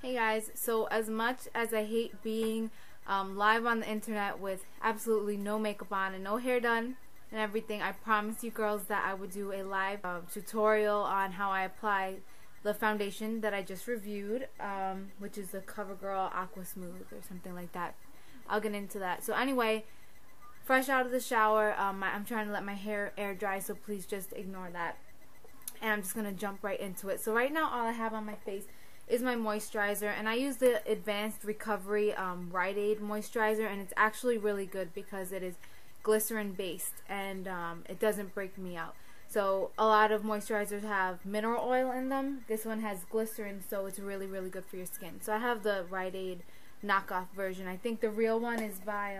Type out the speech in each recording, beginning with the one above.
Hey guys, so as much as I hate being live on the internet with absolutely no makeup on and no hair done and everything, I promised you girls that I would do a live tutorial on how I apply the foundation that I just reviewed, which is the CoverGirl Aqua Smooth or something like that. I'll get into that. So anyway, fresh out of the shower, I'm trying to let my hair air dry, so please just ignore that. And I'm just going to jump right into it. So right now all I have on my face is my moisturizer, and I use the Advanced Recovery Rite Aid moisturizer, and it's actually really good because it is glycerin based and it doesn't break me out. So a lot of moisturizers have mineral oil in them. This one has glycerin, so it's really good for your skin. So I have the Rite Aid knockoff version. I think the real one is by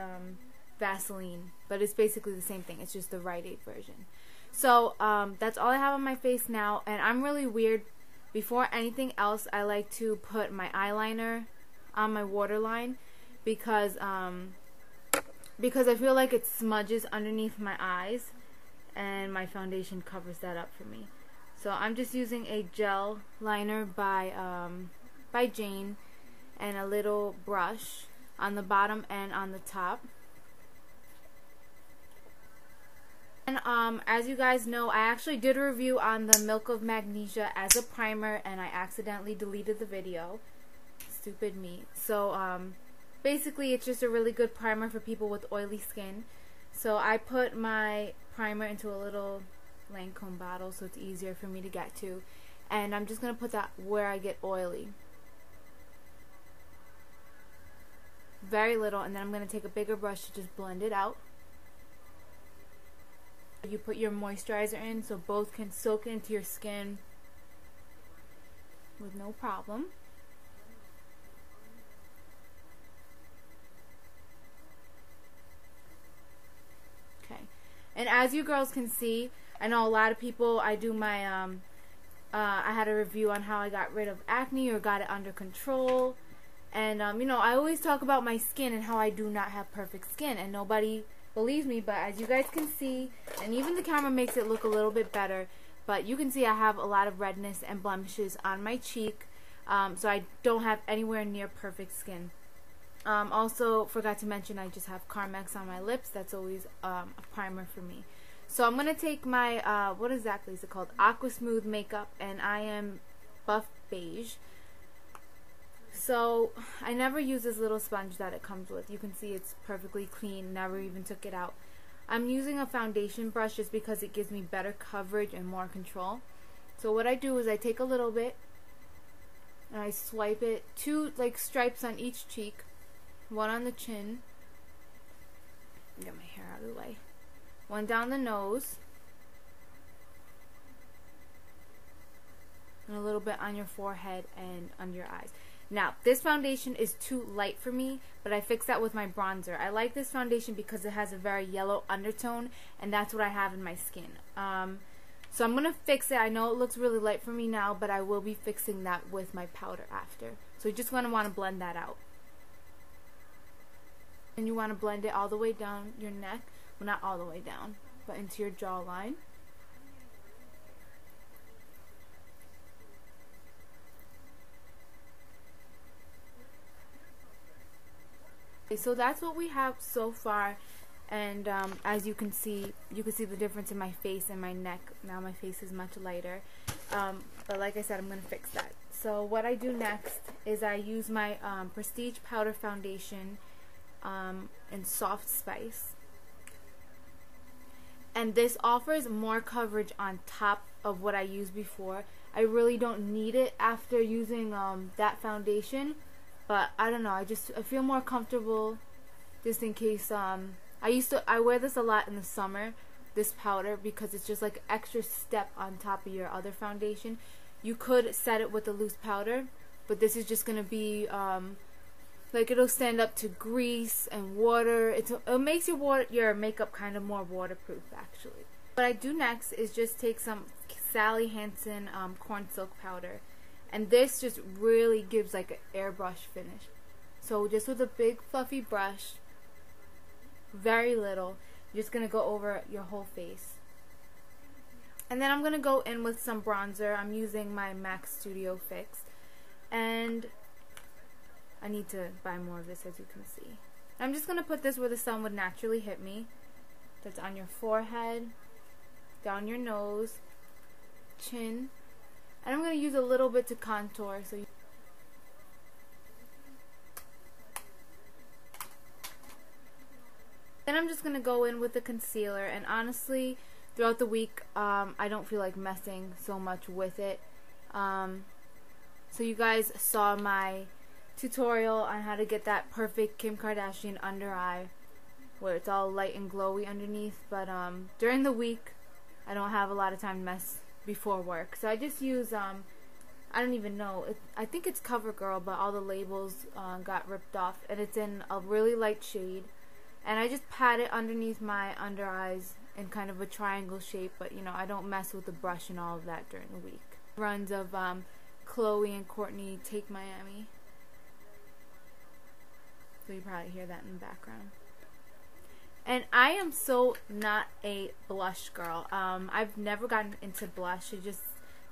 Vaseline, but it's basically the same thing. It's just the Rite Aid version. So that's all I have on my face now, and I'm really weird. Before anything else, I like to put my eyeliner on my waterline because I feel like it smudges underneath my eyes, and my foundation covers that up for me. So I'm just using a gel liner by Jane and a little brush on the bottom and on the top. And as you guys know, I actually did a review on the Milk of Magnesia as a primer, and I accidentally deleted the video. Stupid me. So basically it's just a really good primer for people with oily skin. So I put my primer into a little Lancome bottle so it's easier for me to get to, and I'm just going to put that where I get oily. Very little, and then I'm going to take a bigger brush to just blend it out. You put your moisturizer in so both can soak into your skin with no problem. Okay, and as you girls can see, I know a lot of people, I do my I had a review on how I got rid of acne or got it under control, and you know, I always talk about my skin and how I do not have perfect skin, and nobody believes me, but as you guys can see, and even the camera makes it look a little bit better, but you can see I have a lot of redness and blemishes on my cheek, so I don't have anywhere near perfect skin. Also forgot to mention I just have Carmex on my lips. That's always a primer for me. So I'm going to take my, what exactly is it called? Aqua Smooth makeup, and I am buff beige. So I never use this little sponge that it comes with. You can see it's perfectly clean, never even took it out. I'm using a foundation brush just because it gives me better coverage and more control. So what I do is I take a little bit and I swipe it, two like stripes on each cheek, one on the chin, get my hair out of the way, one down the nose, and a little bit on your forehead and under your eyes. Now, this foundation is too light for me, but I fix that with my bronzer. I like this foundation because it has a very yellow undertone, and that's what I have in my skin. So I'm going to fix it. I know it looks really light for me now, but I will be fixing that with my powder after. So you're just going to want to blend that out. And you want to blend it all the way down your neck. Well, not all the way down, but into your jawline. So that's what we have so far, and as you can see the difference in my face and my neck. Now my face is much lighter, but like I said, I'm going to fix that. So what I do next is I use my Prestige Powder Foundation in Soft Spice, and this offers more coverage on top of what I used before. I really don't need it after using that foundation, but I don't know, I feel more comfortable just in case. I wear this a lot in the summer, this powder, because it's just like an extra step on top of your other foundation. You could set it with a loose powder, but this is just going to be like, it'll stand up to grease and water. It makes your makeup kind of more waterproof actually. What I do next is just take some Sally Hansen corn silk powder. And this just really gives like an airbrush finish. So just with a big fluffy brush, very little, you're just going to go over your whole face. And then I'm going to go in with some bronzer. I'm using my MAC Studio Fix. And I need to buy more of this, as you can see. I'm just going to put this where the sun would naturally hit me. That's on your forehead, down your nose, chin, and I'm going to use a little bit to contour. Then I'm just going to go in with the concealer, and honestly, throughout the week, I don't feel like messing so much with it. So you guys saw my tutorial on how to get that perfect Kim Kardashian under eye, where it's all light and glowy underneath. But during the week, I don't have a lot of time to mess before work, so I just use I don't even know, I think it's CoverGirl, but all the labels got ripped off, and it's in a really light shade, and I just pat it underneath my under eyes in kind of a triangle shape. But you know, I don't mess with the brush and all of that during the week. Runs of Chloe and Courtney Take Miami, so you probably hear that in the background. And I am so not a blush girl. I've never gotten into blush. I just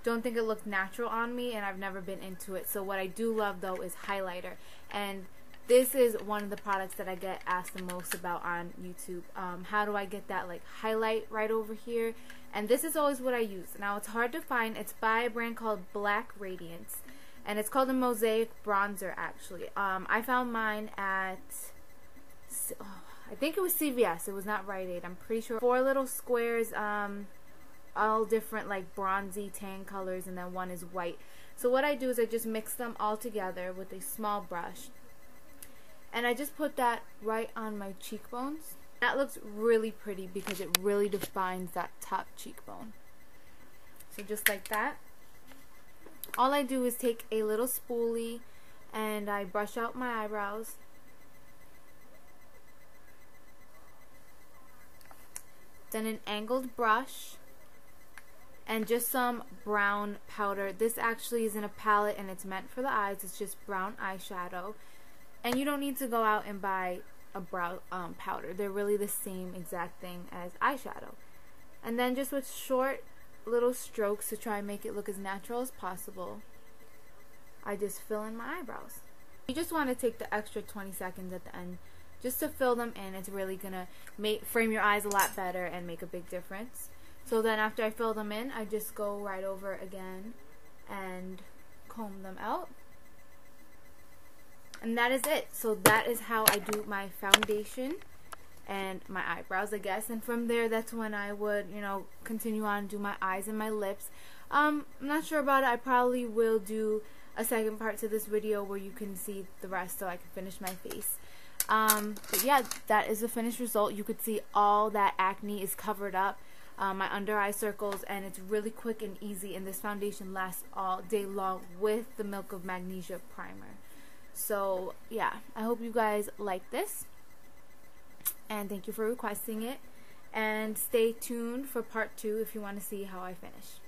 don't think it looked natural on me, and I've never been into it. So what I do love though is highlighter, and this is one of the products that I get asked the most about on YouTube. How do I get that like highlight right over here? And this is always what I use. Now it's hard to find. It's by a brand called Black Radiance, and it's called a Mosaic Bronzer actually. I found mine at I think it was CVS. It was not Rite Aid. I'm pretty sure. 4 little squares, all different like bronzy tan colors, and then one is white. So what I do is I just mix them all together with a small brush, and I just put that right on my cheekbones. That looks really pretty because it really defines that top cheekbone. So just like that. All I do is take a little spoolie and I brush out my eyebrows. Then an angled brush and just some brown powder. This actually is in a palette and it's meant for the eyes. It's just brown eyeshadow, and you don't need to go out and buy a brow powder. They're really the same exact thing as eyeshadow. And then just with short little strokes to try and make it look as natural as possible, I just fill in my eyebrows. You just want to take the extra 20 seconds at the end just to fill them in. It's really gonna frame your eyes a lot better and make a big difference. So then after I fill them in, I just go right over again and comb them out. And that is it. So that is how I do my foundation and my eyebrows, I guess. And from there, that's when I would, you know, continue on and do my eyes and my lips. I'm not sure about it. I probably will do a second part to this video where you can see the rest so I can finish my face. But yeah, that is the finished result. You could see all that acne is covered up, my under eye circles, and it's really quick and easy, and this foundation lasts all day long with the Milk of Magnesia primer. So yeah, I hope you guys like this, and thank you for requesting it, and stay tuned for part 2 if you want to see how I finish.